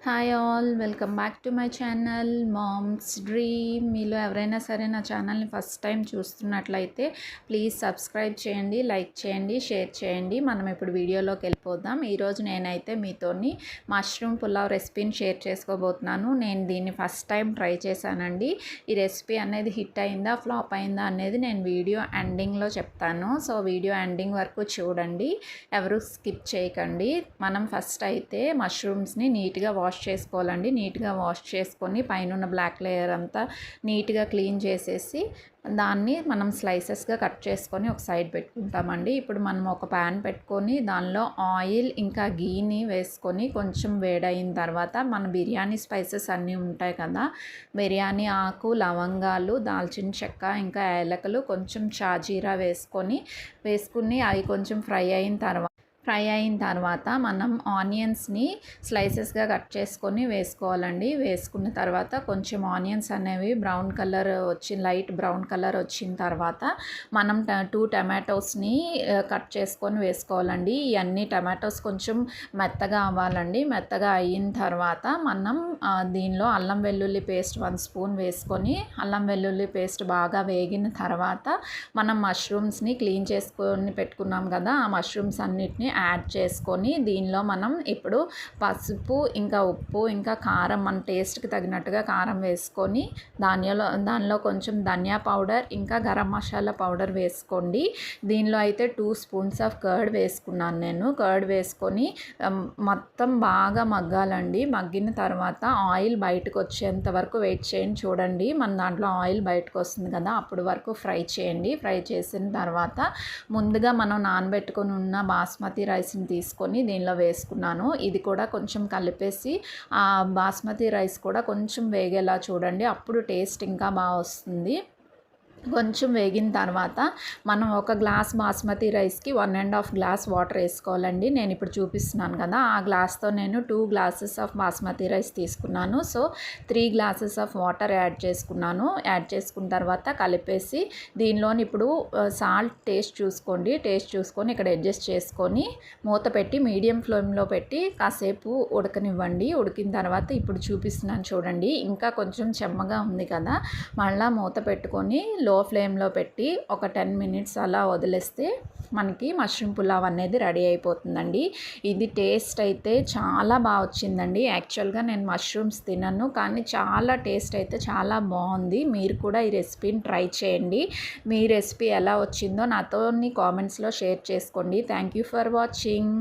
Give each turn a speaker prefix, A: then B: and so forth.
A: Hi all, welcome back to my channel moms dream. మీలో ఎవరైనా సరే నా ఛానల్ని ఫస్ట్ టైం చూస్తున్నట్లయితే ప్లీజ్ సబ్స్క్రైబ్ చేయండి, లైక్ చేయండి, షేర్ చేయండి. మనం ఇప్పుడు వీడియోలోకి వెళ్ళిపోదాం. ఈరోజు నేనైతే మీతోని మష్రూమ్ పులావ్ రెసిపీని షేర్ చేసుకోబోతున్నాను. నేను దీన్ని ఫస్ట్ టైం ట్రై చేశానండి. ఈ రెసిపీ అనేది హిట్ అయిందా ఫ్లాప్ అయిందా అనేది నేను వీడియో ఎండింగ్లో చెప్తాను. సో వీడియో ఎండింగ్ వరకు చూడండి, ఎవరు స్కిప్ చేయకండి. మనం ఫస్ట్ అయితే మష్రూమ్స్ని నీట్గా వాష్ చేసుకోవాలండి. నీట్గా వాష్ చేసుకొని పైన బ్లాక్ లేయర్ అంతా నీట్గా క్లీన్ చేసేసి దాన్ని మనం స్లైసెస్గా కట్ చేసుకొని ఒక సైడ్ పెట్టుకుంటామండి. ఇప్పుడు మనం ఒక ప్యాన్ పెట్టుకొని దానిలో ఆయిల్ ఇంకా గీని వేసుకొని కొంచెం వేడైన తర్వాత మన బిర్యానీ స్పైసెస్ అన్నీ ఉంటాయి కదా, బిర్యానీ ఆకు, లవంగాలు, దాల్చిన చెక్క, ఇంకా ఏలకలు, కొంచెం షాజీరా వేసుకుని అవి కొంచెం ఫ్రై అయిన తర్వాత మనం ఆనియన్స్ని స్లైసెస్గా కట్ చేసుకొని వేసుకోవాలండి. వేసుకున్న తర్వాత కొంచెం ఆనియన్స్ అనేవి లైట్ బ్రౌన్ కలర్ వచ్చిన తర్వాత మనం 2 టమాటోస్ని కట్ చేసుకొని వేసుకోవాలండి. ఇవన్నీ టమాటోస్ కొంచెం మెత్తగా అవ్వాలండి. మెత్తగా అయిన తర్వాత మనం దీనిలో అల్లం వెల్లుల్లి పేస్ట్ 1 స్పూన్ వేసుకొని అల్లం వెల్లుల్లి పేస్ట్ బాగా వేగిన తర్వాత మనం మష్రూమ్స్ని క్లీన్ చేసుకొని పెట్టుకున్నాం కదా, ఆ మష్రూమ్స్ అన్నిటిని యాడ్ చేసుకొని దీనిలో మనం ఇప్పుడు పసుపు, ఇంకా ఉప్పు, ఇంకా కారం, మన టేస్ట్కి తగినట్టుగా కారం వేసుకొని దానిలో కొంచెం ధనియా పౌడర్, ఇంకా గరం మసాలా పౌడర్ వేసుకోండి. దీనిలో అయితే 2 స్పూన్స్ ఆఫ్ కర్డ్ వేసుకున్నాను నేను. కర్డ్ వేసుకొని మొత్తం బాగా మగ్గాలండి. మగ్గిన తర్వాత ఆయిల్ బయటకు వచ్చేంత వరకు వెయిట్ చేయండి. చూడండి, మన దాంట్లో ఆయిల్ బయటకు వస్తుంది కదా, అప్పుడు వరకు ఫ్రై చేయండి. ఫ్రై చేసిన తర్వాత ముందుగా మనం నానబెట్టుకొని ఉన్న బాస్మతి రైస్ని తీసుకొని దీనిలో వేసుకున్నాను. ఇది కూడా కొంచెం కలిపేసి ఆ బాస్మతి రైస్ కూడా కొంచెం వేగేలా చూడండి, అప్పుడు టేస్ట్ ఇంకా బాగా వస్తుంది. కొంచెం వేగిన తర్వాత మనం ఒక గ్లాస్ బాస్మతి రైస్కి 1.5 గ్లాస్ వాటర్ వేసుకోవాలండి. నేను ఇప్పుడు చూపిస్తున్నాను కదా, ఆ గ్లాస్తో నేను 2 గ్లాసెస్ ఆఫ్ బాస్మతి రైస్ తీసుకున్నాను. So 3 glasses of water add చేసుకున్నాను. యాడ్ చేసుకున్న తర్వాత కలిపేసి దీనిలోని ఇప్పుడు సాల్ట్ టేస్ట్ చూసుకొని ఇక్కడ అడ్జస్ట్ చేసుకొని మూత పెట్టి మీడియం ఫ్లేమ్లో పెట్టి కాసేపు ఉడకనివ్వండి. ఉడికిన తర్వాత ఇప్పుడు చూపిస్తున్నాను చూడండి, ఇంకా కొంచెం చెమ్మగా ఉంది కదా, మళ్ళీ మూత పెట్టుకొని లో ఫ్లేమ్లో పెట్టి ఒక 10 మినిట్స్ అలా వదిలేస్తే మనకి మష్రూమ్ పులావ్ అనేది రెడీ అయిపోతుందండి. ఇది టేస్ట్ అయితే చాలా బాగా వచ్చిందండి. యాక్చువల్గా నేను మష్రూమ్స్ తినను, కానీ టేస్ట్ అయితే చాలా బాగుంది. మీరు కూడా ఈ రెసిపీని ట్రై చేయండి. మీ రెసిపీ ఎలా వచ్చిందో నాతో కామెంట్స్లో షేర్ చేసుకోండి. Thank you for watching.